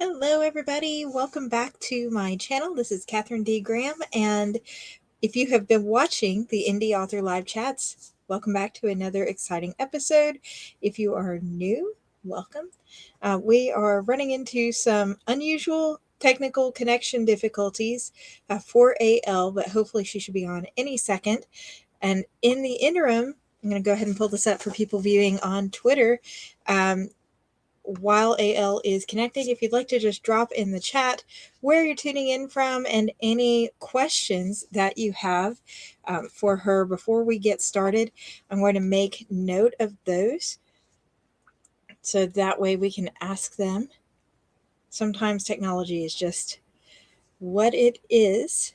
Hello, everybody. Welcome back to my channel. This is Katherine D. Graham, and if you have been watching the Indie Author Live Chats, welcome back to another exciting episode. If you are new, welcome. We are running into some unusual technical connection difficulties for AL, but hopefully she should be on any second. And in the interim, I'm going to go ahead and pull this up for people viewing on Twitter. While AL is connecting, if you'd like to just drop in the chat where you're tuning in from and any questions that you have for her before we get started, I'm going to make note of those so that way we can ask them. Sometimes technology is just what it is.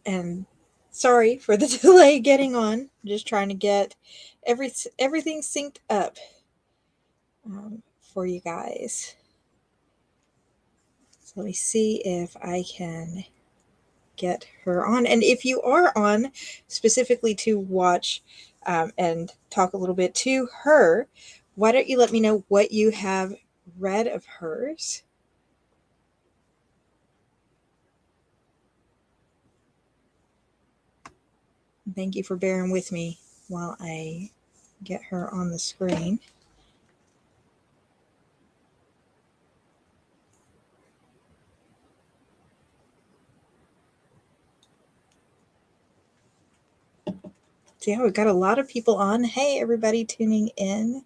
And sorry for the delay getting on. Just trying to get everything synced up for you guys. So let me see if I can get her on. And if you are on specifically to watch and talk a little bit to her, why don't you let me know what you have read of hers? Thank you for bearing with me while I get her on the screen. So yeah, we've got a lot of people on. Hey, everybody tuning in.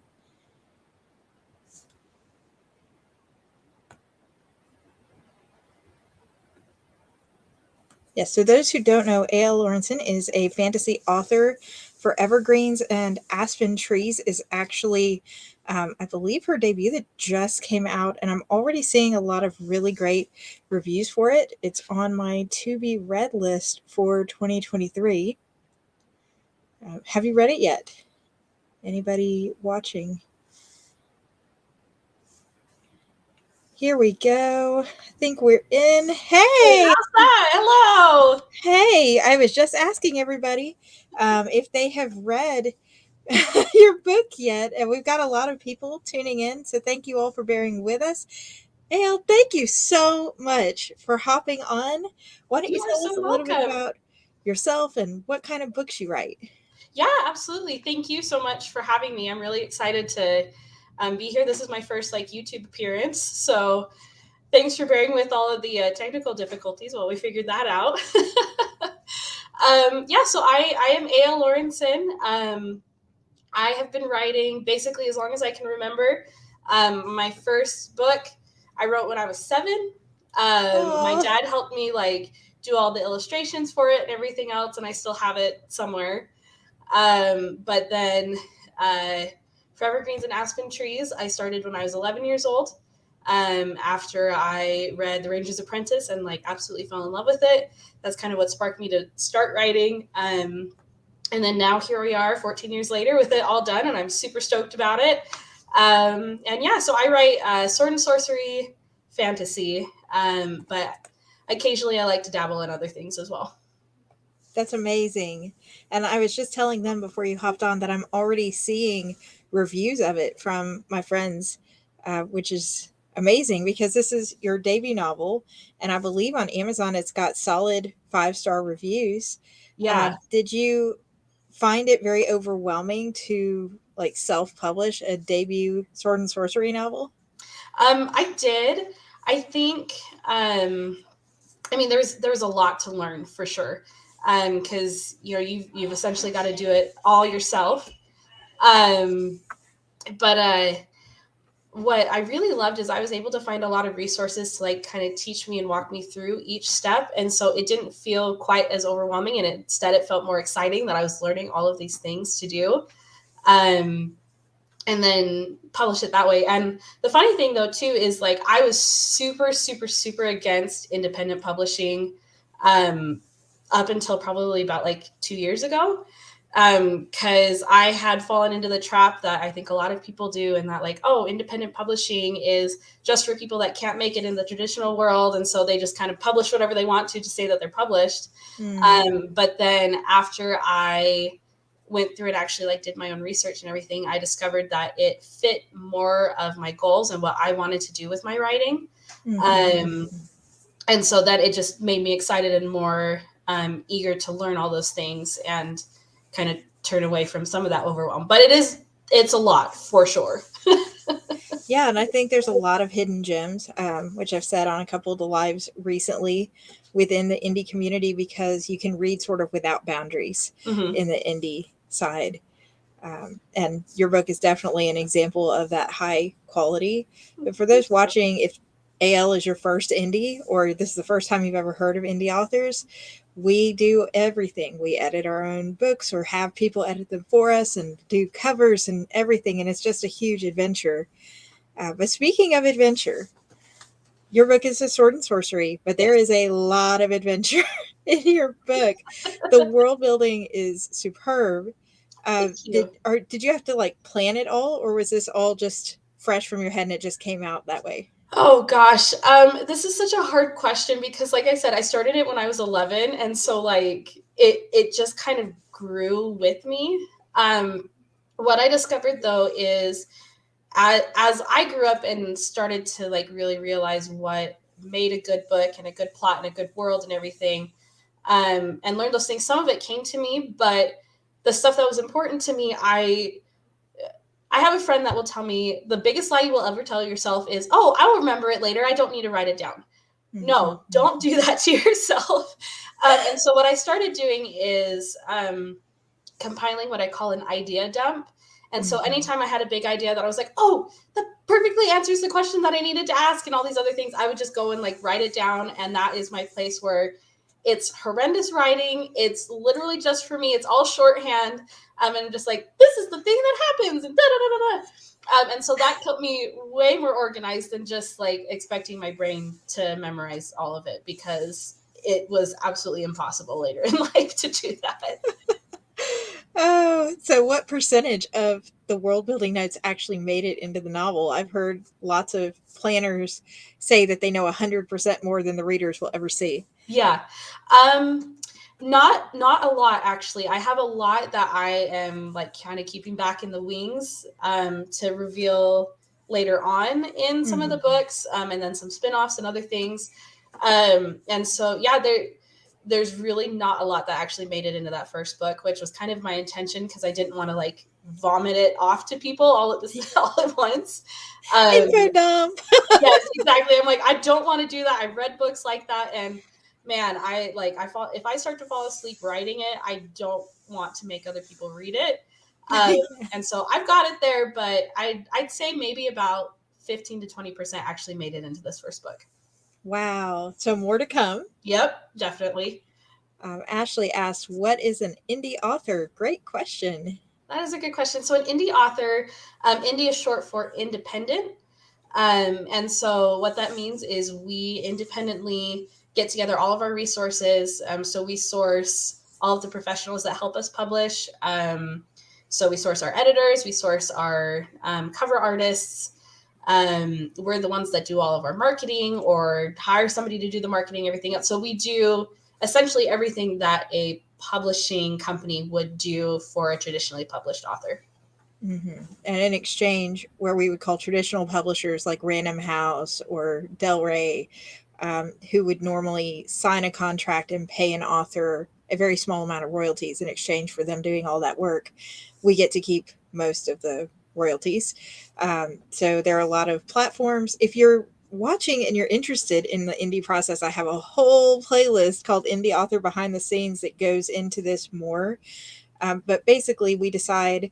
Yes, so those who don't know, A.L. Lorensen is a fantasy author. For Evergreens and Aspen Trees is actually, I believe, her debut that just came out, and I'm already seeing a lot of really great reviews for it. It's on my to-be-read list for 2023. Have you read it yet? Anybody watching? Here we go. I think we're in. Hey! How's that? Hello! Hey, I was just asking everybody if they have read your book yet, and we've got a lot of people tuning in, so thank you all for bearing with us. Ale, thank you so much for hopping on. Why don't you tell us a little bit about yourself and what kind of books you write? Yeah, absolutely. Thank you so much for having me. I'm really excited to be here. This is my first YouTube appearance, so thanks for bearing with all of the technical difficulties while we figured that out. So I am A.L. Lorensen. I have been writing basically as long as I can remember. My first book I wrote when I was 7. My dad helped me do all the illustrations for it and everything else, and I still have it somewhere. But then for Evergreens and Aspen Trees, I started when I was 11 years old. After I read The Ranger's Apprentice and absolutely fell in love with it. That's kind of what sparked me to start writing. And then now here we are 14 years later with it all done, and I'm super stoked about it. So I write sword and sorcery fantasy, but occasionally I like to dabble in other things as well. That's amazing. And I was just telling them before you hopped on that I'm already seeing reviews of it from my friends, which is amazing because this is your debut novel. And I believe on Amazon it's got solid 5-star reviews. Yeah. Did you find it very overwhelming to self-publish a debut sword and sorcery novel? I did. I think, there was a lot to learn for sure. Because you've essentially got to do it all yourself. But what I really loved is I was able to find a lot of resources to kind of teach me and walk me through each step. And so it didn't feel quite as overwhelming, and instead it felt more exciting that I was learning all of these things to do. And then publish it that way. And the funny thing though, too, is I was super, super, super against independent publishing up until probably about 2 years ago. Because I had fallen into the trap that I think a lot of people do, and that independent publishing is just for people that can't make it in the traditional world, and so they just kind of publish whatever they want to say that they're published. But then after I went through and actually like did my own research and everything, I discovered that it fit more of my goals and what I wanted to do with my writing. And so that it just made me excited and more eager to learn all those things and kind of turn away from some of that overwhelm. But it's a lot for sure. Yeah, and I think there's a lot of hidden gems, which I've said on a couple of the lives recently within the indie community, because you can read sort of without boundaries in the indie side. And your book is definitely an example of that high quality. But for those watching, if AL is your first indie, or this is the first time you've ever heard of indie authors, we do everything. We edit our own books or have people edit them for us and do covers and everything. And it's just a huge adventure. But speaking of adventure, your book is a sword and sorcery, but there is a lot of adventure in your book. The world building is superb. Did you have to like plan it all, or was this all just fresh from your head and it just came out that way? Oh gosh, this is such a hard question because, like I said, I started it when I was 11, and so like it just kind of grew with me. What I discovered though is as I grew up and started to like really realize what made a good book and a good plot and a good world and everything, and learned those things. Some of it came to me, but the stuff that was important to me, I have a friend that will tell me the biggest lie you will ever tell yourself is, "Oh, I'll remember it later. I don't need to write it down." No, don't do that to yourself. And so what I started doing is compiling what I call an idea dump. And so anytime I had a big idea that I was like, oh, that perfectly answers the question that I needed to ask and all these other things, I would just go and like write it down. And that is my place where it's horrendous writing. It's literally just for me. It's all shorthand. And I'm just like, this is the thing that happens and da da da da da. And so that kept me way more organized than just like expecting my brain to memorize all of it, because it was absolutely impossible later in life to do that. Oh, so what percentage of the world building notes actually made it into the novel? I've heard lots of planners say that they know 100% more than the readers will ever see. Yeah. Not a lot actually. I have a lot that I am like kind of keeping back in the wings to reveal later on in some of the books, and then some spin-offs and other things. And so yeah, there's really not a lot that actually made it into that first book, which was kind of my intention because I didn't want to like vomit it off to people all at once. Info dump. Yes, exactly. I'm like, I don't want to do that. I've read books like that, and man, I fall if I start to fall asleep writing it, I don't want to make other people read it. And so I've got it there, but I'd say maybe about 15 to 20% actually made it into this first book. Wow. So more to come. Yep, definitely. Ashley asked, what is an indie author? Great question. That is a good question. So an indie author, indie is short for independent. And so what that means is we independently get together all of our resources. So we source all of the professionals that help us publish. So we source our editors, we source our cover artists. We're the ones that do all of our marketing or hire somebody to do the marketing, everything else. So we do essentially everything that a publishing company would do for a traditionally published author. And in exchange, where we would call traditional publishers like Random House or Del Rey, who would normally sign a contract and pay an author a very small amount of royalties in exchange for them doing all that work, we get to keep most of the royalties. So there are a lot of platforms. If you're watching and you're interested in the indie process, I have a whole playlist called Indie Author Behind the Scenes that goes into this more. But basically, we decide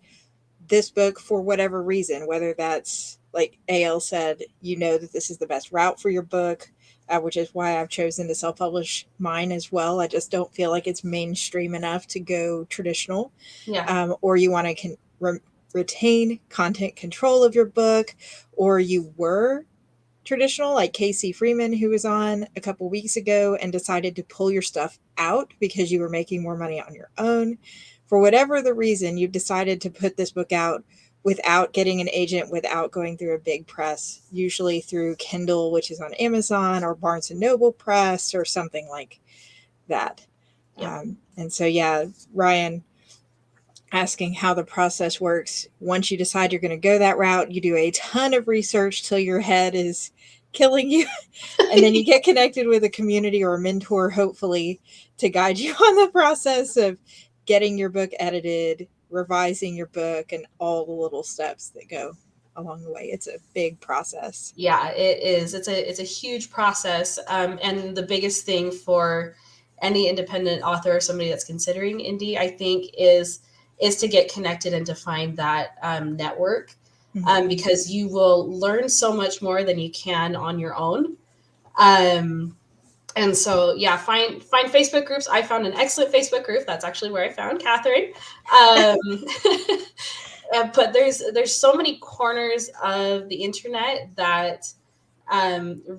this book for whatever reason, whether that's like AL said, you know that this is the best route for your book, which is why I've chosen to self-publish mine as well. I just don't feel like it's mainstream enough to go traditional. Yeah. Or you want to retain content control of your book, or you were traditional, like Casey Freeman, who was on a couple weeks ago and decided to pull your stuff out because you were making more money on your own. For whatever the reason, you've decided to put this book out without getting an agent, without going through a big press, usually through Kindle, which is on Amazon, or Barnes and Noble Press, or something like that. Yep. And so, yeah, Ryan, asking how the process works. Once you decide you're going to go that route, you do a ton of research till your head is killing you. And then you get connected with a community or a mentor, hopefully, to guide you on the process of getting your book edited, revising your book, and all the little steps that go along the way. It's a big process. Yeah, it is. It's a huge process, and the biggest thing for any independent author or somebody that's considering indie, I think, is to get connected and to find that network, because you will learn so much more than you can on your own. Um, and so, yeah, find Facebook groups. I found an excellent Facebook group. That's actually where I found Katherine. Um, but there's so many corners of the internet that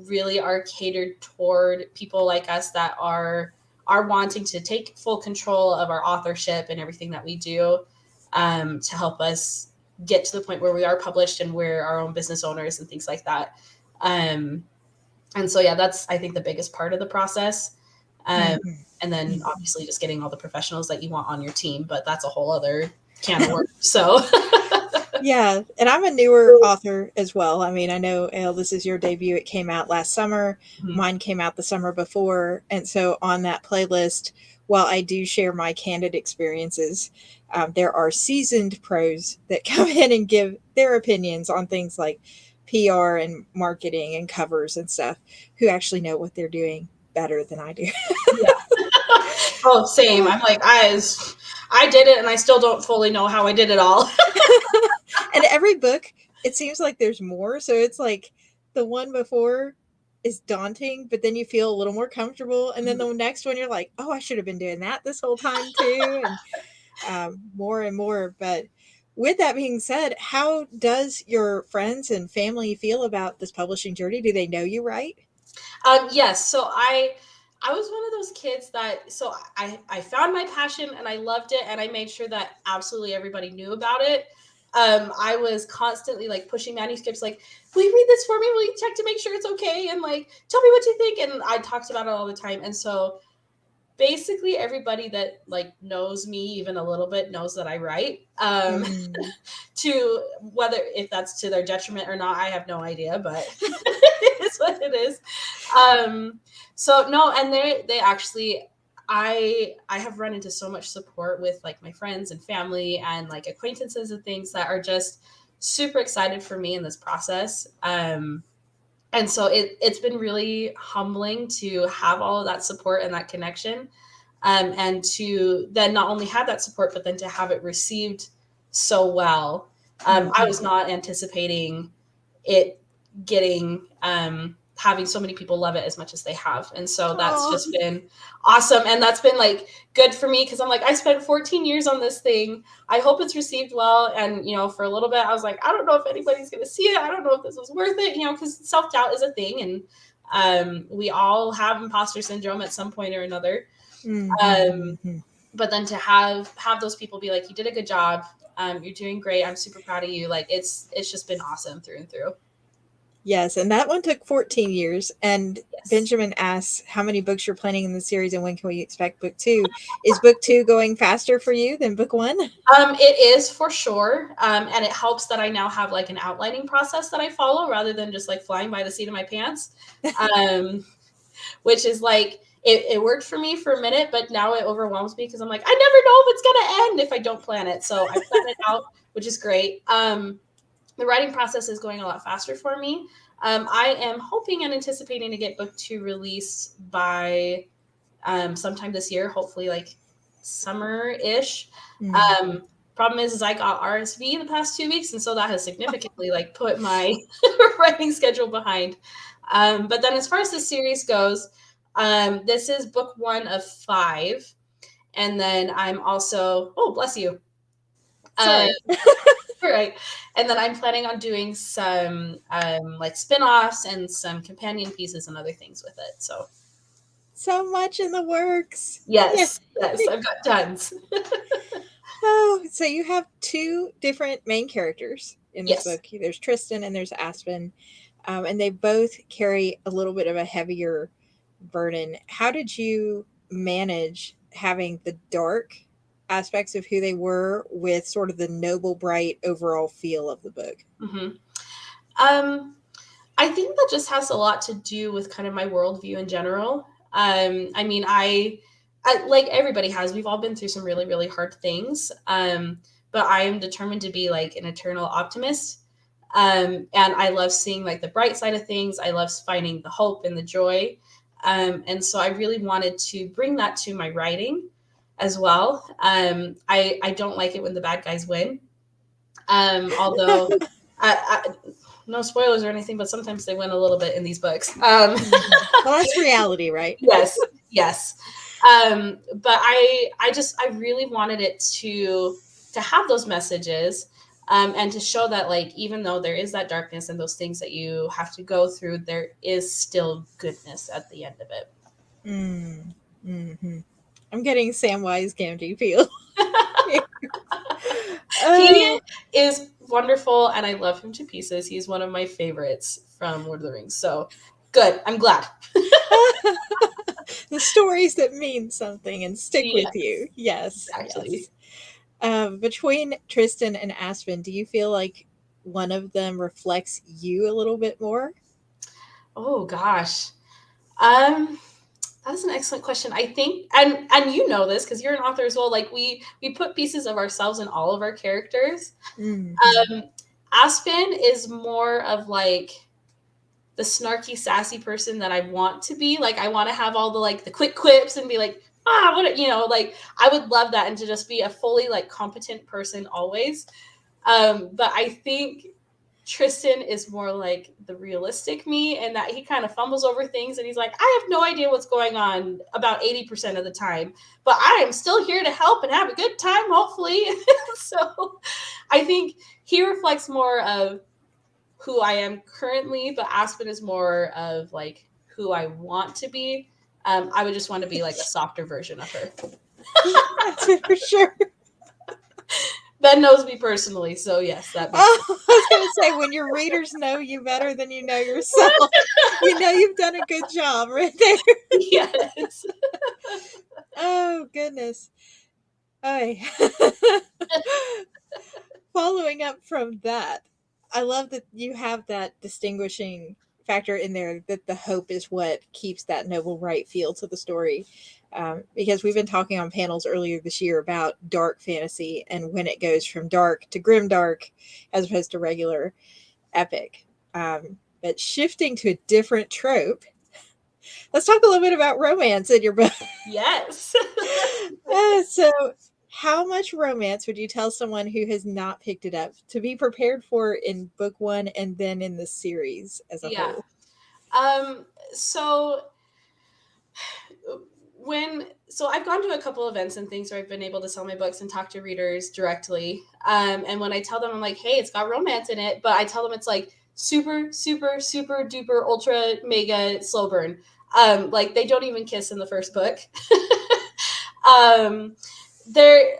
really are catered toward people like us that are wanting to take full control of our authorship and everything that we do, to help us get to the point where we are published and we're our own business owners and things like that. Um, and so, yeah, that's, I think, the biggest part of the process. Um, Mm-hmm. and then obviously just getting all the professionals that you want on your team, but that's a whole other can of worms. So Yeah, and I'm a newer author as well. I mean, I know, Elle, this is your debut. It came out last summer. Mhm. Mine came out the summer before. And so on that playlist, while I do share my candid experiences, there are seasoned pros that come in and give their opinions on things like PR and marketing and covers and stuff, who actually know what they're doing better than I do. Yeah. Oh, same. I'm like, I did it and I still don't fully know how I did it all. And every book, it seems like there's more. So it's like the one before is daunting, but then you feel a little more comfortable. And then the next one, you're like, oh, I should have been doing that this whole time too. And more and more. But with that being said, how does your friends and family feel about this publishing journey? Do they know you right? Yes. So I was one of those kids that, so I found my passion and I loved it and I made sure that absolutely everybody knew about it. I was constantly like pushing manuscripts, like, will you read this for me? Will you check to make sure it's okay? And like, tell me what you think. And I talked about it all the time. And so basically everybody that like knows me even a little bit knows that I write. Mm. To whether if that's to their detriment or not, I have no idea, but it is what it is. Um, so no, and they actually, I have run into so much support with like my friends and family and like acquaintances and things that are just super excited for me in this process. And so it's been really humbling to have all of that support and that connection, and to then not only have that support but then to have it received so well. I was not anticipating it getting, having so many people love it as much as they have, and so that's Oh, just been awesome. And that's been like good for me because I'm like, I spent 14 years on this thing. I hope it's received well. And for a little bit I was like, I don't know if anybody's going to see it. I don't know if this was worth it, because self-doubt is a thing, and we all have imposter syndrome at some point or another. um, mm-hmm. but then to have those people be like, you did a good job, you're doing great, I'm super proud of you, like it's just been awesome through and through. Yes, and that one took 14 years. And Yes. Benjamin asks how many books you're planning in the series and when can we expect book two? Is book two going faster for you than book one? It is for sure. And it helps that I now have like an outlining process that I follow rather than just like flying by the seat of my pants. Um, which is like, it worked for me for a minute, but now it overwhelms me because I'm like, I never know if it's going to end if I don't plan it. So I plan it out, which is great. The writing process is going a lot faster for me. I am hoping and anticipating to get book two released by sometime this year, hopefully like summer-ish. Mm. Problem is I got RSV the past 2 weeks, and so that has significantly like put my writing schedule behind. But then as far as the series goes, this is book one of 5. And then I'm also, oh, bless you. Uh, Sorry. right. And then I'm planning on doing some like spin-offs and some companion pieces and other things with it. So So much in the works. Yeah. yes, yes, I've got tons. Oh, so you have two different main characters in this Yes. book. There's Tristan and there's Aspen, and they both carry a little bit of a heavier, burden. How did you manage having the dark, and then the light, and then the light, and then the dark, and then the light? How did you manage that? Um, Because I know that can be a challenge. aspects of who they were with sort of the noble, bright overall feel of the book? Mm-hmm. Um, I think that just has a lot to do with kind of my worldview in general. I mean, I like everybody has. We've all been through some really, really hard things. But I am determined to be like an eternal optimist. And I love seeing like the bright side of things. I love finding the hope and the joy. And so I really wanted to bring that to my writing as well. I don't like it when the bad guys win. Although I, no spoilers or anything, but sometimes they win a little bit in these books. Mhm. Well, that's reality, right? Yes, yes. But I really wanted it to have those messages, and to show that like even though there is that darkness and those things that you have to go through, there is still goodness at the end of it. Mm. Hmm. I'm getting Samwise Gamgee feel. He Oh. is wonderful, and I love him to pieces. He's one of my favorites from Lord of the Rings. So good. I'm glad. The stories that mean something and stick with Yes, you. Yes, exactly. yes. Between Tristan and Aspen, do you feel like one of them reflects you a little bit more? Oh gosh. Um, that's an excellent question. I think, and you know this because you're an author as well. Like we put pieces of ourselves in all of our characters. Hmm. Um, Aspen is more of like the snarky, sassy person that I want to be. Like I want to have all the like the quick quips and be like, what like I would love that and to just be a fully like competent person always. But I think Tristan is more like the realistic me and that he kind of fumbles over things and he's like, I have no idea what's going on about 80% of the time, but I am still here to help and have a good time, hopefully. So I think he reflects more of who I am currently, but Aspen is more of like who I want to be. I would just want to be like a softer version of her. That's it for sure. Ben knows me personally, so yes, that makes Oh, sense. I was going to say, when your readers know you better than you know yourself, you know you've done a good job right there. Yes. Oh, goodness. Oh. Following up from that, I love that you have that distinguishing factor in there that the hope is what keeps that noble right feel to the story. Because we've been talking on panels earlier this year about dark fantasy and when it goes from dark to grim dark as opposed to regular epic. But shifting to a different trope, let's talk a little bit about romance in your book. Yes. So, how much romance would you tell someone who has not picked it up to be prepared for in book one and then in the series as a Yeah. whole? So I've gone to a couple events and things where I've been able to sell my books and talk to readers directly. And when I tell them, I'm like, hey, it's got romance in it, but I tell them it's like super, super, super duper ultra mega slow burn. Like they don't even kiss in the first book. um, there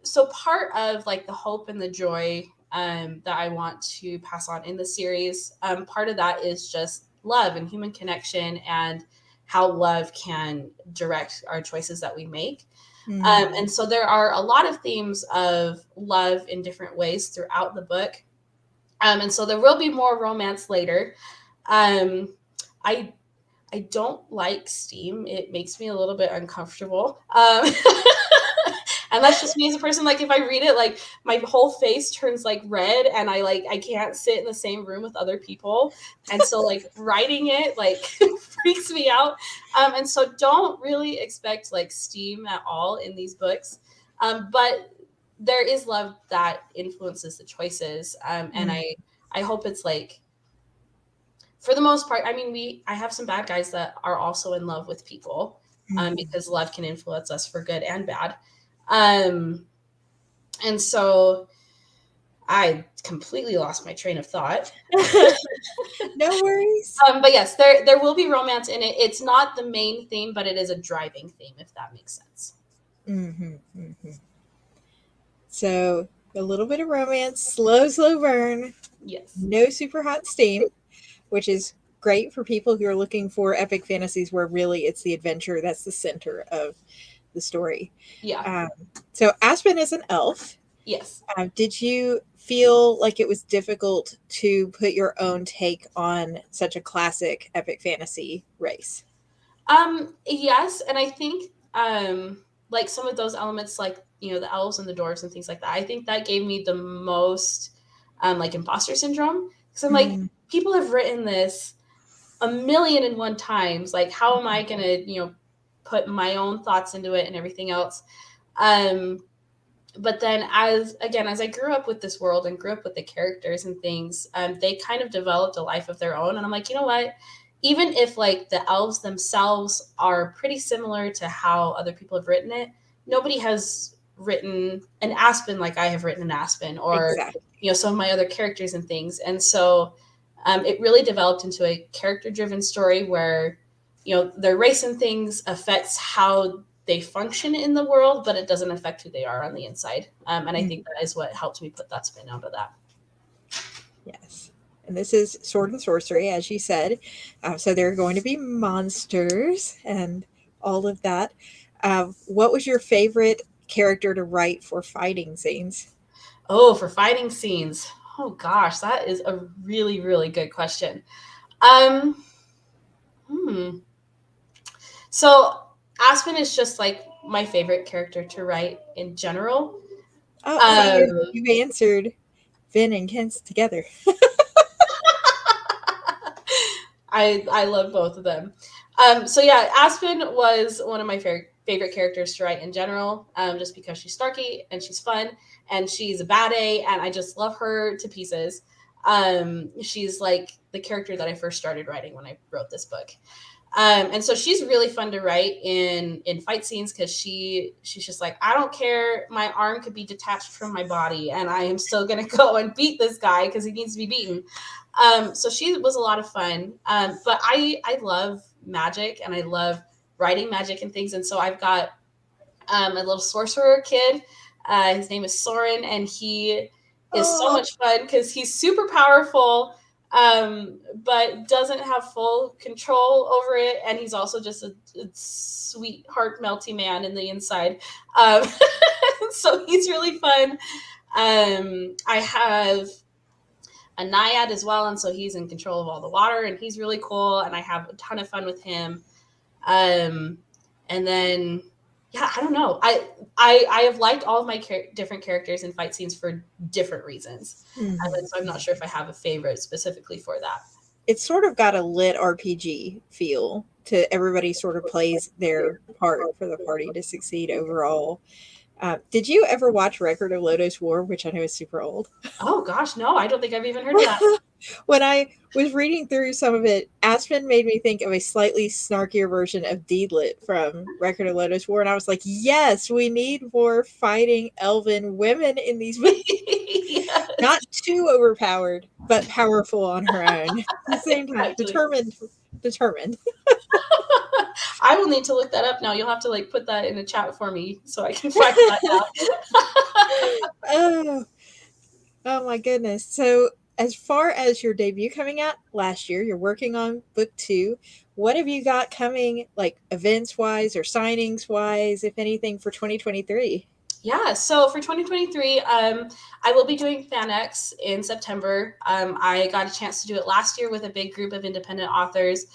so part of like the hope and the joy that I want to pass on in the series, part of that is just love and human connection and how love can direct our choices that we make. Mm. And so there are a lot of themes of love in different ways throughout the book. And so there will be more romance later. Um, I I don't like steam. It makes me a little bit uncomfortable. And that's just me as a person. Like if I read it, like my whole face turns like red and I can't sit in the same room with other people. And so like writing it like freaks me out. And so don't really expect like steam at all in these books. But there is love that influences the choices. And Mm. I hope it's like for the most part, I mean, I have some bad guys that are also in love with people, Mm. because love can influence us for good and bad. Um, and so I completely lost my train of thought. No worries. But yes, there will be romance in it. It's not the main theme, but it is a driving theme, if that makes sense. Hmm. Hmm. So, a little bit of romance, slow, slow burn, Yes. no super hot steam, which is great for people who are looking for epic fantasies where really it's the adventure that's the center of the the story. Yeah. Um, so Aspen is an elf. Yes. Did you feel like it was difficult to put your own take on such a classic epic fantasy race? Yes, and I think like some of those elements, like the elves and the dwarves and things like that. I think that gave me the most like imposter syndrome, because I'm like, Mm, people have written this a million and one times. Like, how am I gonna put my own thoughts into it and everything else? Um, but then as I grew up with this world and grew up with the characters and things, they kind of developed a life of their own, and I'm like, you know what, even if like the elves themselves are pretty similar to how other people have written it, nobody has written an Aspen like I have written an Aspen, or exactly. some of my other characters and things. And so it really developed into a character driven story where their race and things affects how they function in the world, but it doesn't affect who they are on the inside. And I think Mm, that is what helped me put that spin onto that. yes. And this is sword and sorcery, as you said. So there are going to be monsters and all of that. What was your favorite character to write for fighting scenes? Oh, for fighting scenes. Oh gosh, that is a really, really good question. Um, hmm. So Aspen is just like my favorite character to write in general. Oh, see, Um, you answered Finn and Kent together. I love both of them. So yeah, Aspen was one of my favorite characters to write in general, just because she's snarky and she's fun and she's a bad A, and I just love her to pieces. She's like the character that I first started writing when I wrote this book. And so she's really fun to write in fight scenes, because she's just like, I don't care, my arm could be detached from my body and I am still gonna go and beat this guy because he needs to be beaten. So she was a lot of fun. But I love magic and I love writing magic and things. And so I've got a little sorcerer kid. His name is Soren, and he is so Oh, much fun because he's super powerful, but doesn't have full control over it. And he's also just a sweet, heart melty man in the inside. Um, so he's really fun. I have a naiad as well, and so he's in control of all the water, and he's really cool. And I have a ton of fun with him. Um, and then, yeah, I don't know. I have liked all of my different characters in fight scenes for different reasons, mhm. and so I'm not sure if I have a favorite specifically for that. It's sort of got a lit RPG feel to everybody sort of plays their part for the party to succeed overall. Did you ever watch Record of Lodoss War, which I know is super old? Oh gosh, no, I don't think I've even heard of that. When I was reading through some of it, Aspen made me think of a slightly snarkier version of Deedlit from Record of Lodoss War, and I was like, yes, we need more fighting elven women in these books. Yes, Not too overpowered, but powerful on her own. At the same time, exactly. determined. I will need to look that up now. You'll have to like put that in a chat for me so I can find that now. Oh, oh my goodness. So, as far as your debut coming out last year, you're working on book two. What have you got coming, like events wise or signings wise, if anything, for 2023? Yeah, so for 2023, I will be doing FanX in September. I got a chance to do it last year with a big group of independent authors,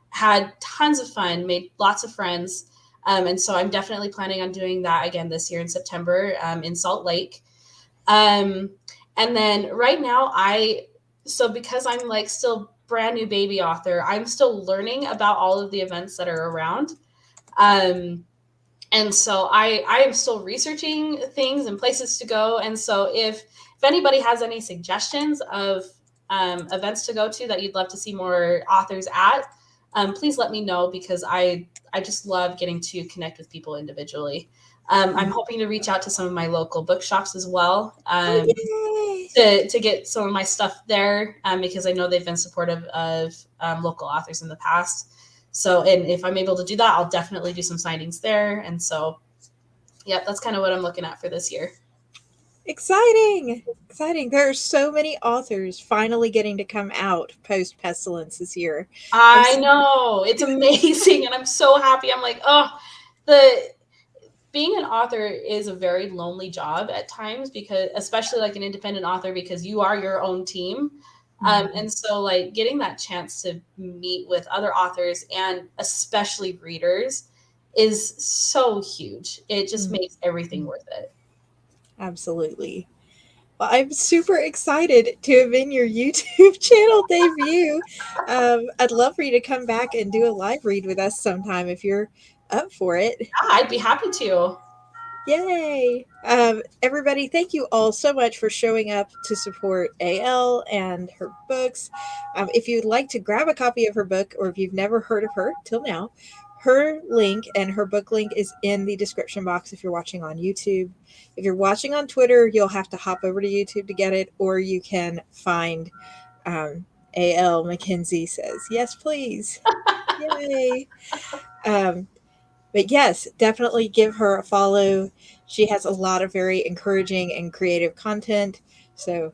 had tons of fun, made lots of friends. And so I'm definitely planning on doing that again this year in September in Salt Lake. Um, and then right now, so because I'm like still brand new baby author, I'm still learning about all of the events that are around. Um, and so I am still researching things and places to go. And so if anybody has any suggestions of events to go to that you'd love to see more authors at, please let me know, because I just love getting to connect with people individually. I'm hoping to reach out to some of my local bookshops as well, Oh, yay! to get some of my stuff there, because I know they've been supportive of local authors in the past. So, and if I'm able to do that, I'll definitely do some signings there. And so, yeah, that's kind of what I'm looking at for this year. Exciting! Exciting. There are so many authors finally getting to come out post Pestilence this year. I'm I know it's amazing, and I'm so happy. I'm like, oh, the being an author is a very lonely job at times, because especially like an independent author, because you are your own team. Mhm. And so like getting that chance to meet with other authors and especially readers is so huge. It just Mhm. makes everything worth it. Absolutely. Well, I'm super excited to have been your YouTube channel debut. I'd love for you to come back and do a live read with us sometime if you're up for it. Yeah, I'd be happy to. Yay! Everybody, thank you all so much for showing up to support AL and her books. If you'd like to grab a copy of her book, or if you've never heard of her till now, her link and her book link is in the description box if you're watching on YouTube. If you're watching on Twitter, you'll have to hop over to YouTube to get it, or you can find AL Mackenzie says, yes, please. Yay. Um, but yes, definitely give her a follow. She has a lot of very encouraging and creative content. So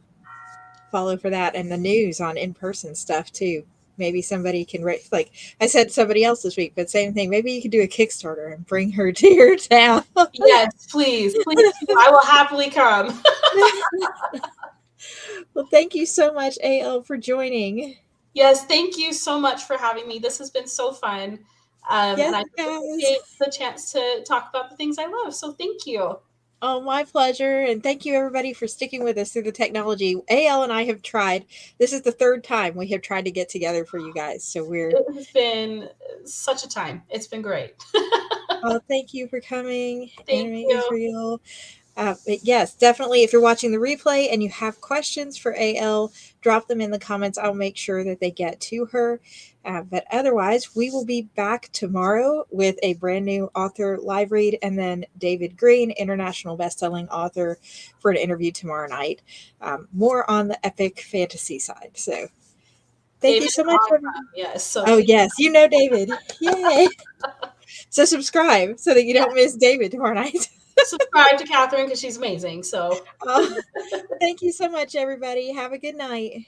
follow for that, and the news on in person stuff too. Maybe somebody can like I said to somebody else this week, but same thing. Maybe you could do a Kickstarter and bring her to your town. Yes, please, please do. I will happily come. Well, thank you so much, AL, for joining. Yes, thank you so much for having me. This has been so fun. Yes, And I it just has. appreciate the chance to talk about the things I love. So thank you. Oh, my pleasure. And thank you, everybody, for sticking with us through the technology. AL and I have tried. This is the third time we have tried to get together for you guys. So we're, It has been such a time. It's been great. oh, thank you for coming. Thank Anime you. Israel. But yes, definitely. If you're watching the replay and you have questions for AL, drop them in the comments. I'll make sure that they get to her. But otherwise, we will be back tomorrow with a brand new author live read, and then David Green, international bestselling author, for an interview tomorrow night. More on the epic fantasy side. So thank David you is so much. awesome. Yes. So Oh, thank yes, you know David. Yay. So subscribe so that you yeah. don't miss David tomorrow night. Subscribe to Katherine because she's amazing. So Oh, thank you so much, everybody. Have a good night.